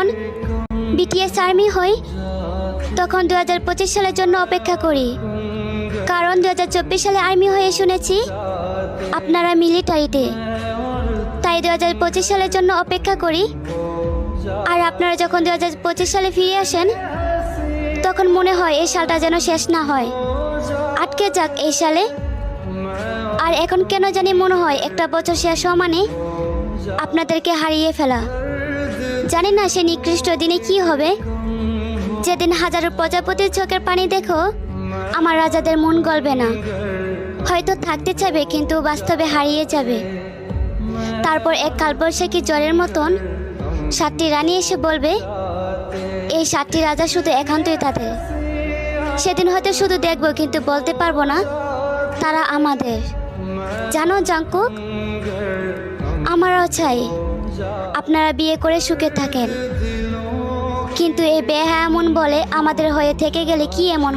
যখন BTS army হই তখন 2025 সালের জন্য অপেক্ষা করি, কারণ 2024 সালে আর্মি হয়ে শুনেছি আপনারা মিলিটারিতে, তাই 2025 সালের জন্য অপেক্ষা করি। আর আপনারা যখন 2025 সালে ফিরে আসেন তখন মনে হয় এই সালটা যেন শেষ না হয়, আটকে যাক এই সালে। আর এখন কেন জানি মনে হয় একটা বছর শেষ হওয়া মানে আপনাদেরকে হারিয়ে ফেলা। জানি না সে নিকৃষ্ট দিনে কি হবে, যেদিন হাজারো প্রজাপতির চোখের পানি দেখো আমার রাজাদের মন গলবে না, হয়তো থাকতে চাইবে কিন্তু বাস্তবে হারিয়ে যাবে। তারপর এক কালবৈশাখী জ্বরের মতন 7টি রানী এসে বলবে এই 7টি রাজা শুধু একান্তই তাদের। সেদিন হয়তো শুধু দেখবো কিন্তু বলতে পারবো না তারা আমাদের। জানো জাংকুক, আমারও চাই আপনারা বিয়ে করে সুখে থাকেন, কিন্তু এই বেহায়া মন বলে আমাদের হয়ে থেকে গেলে কি এমন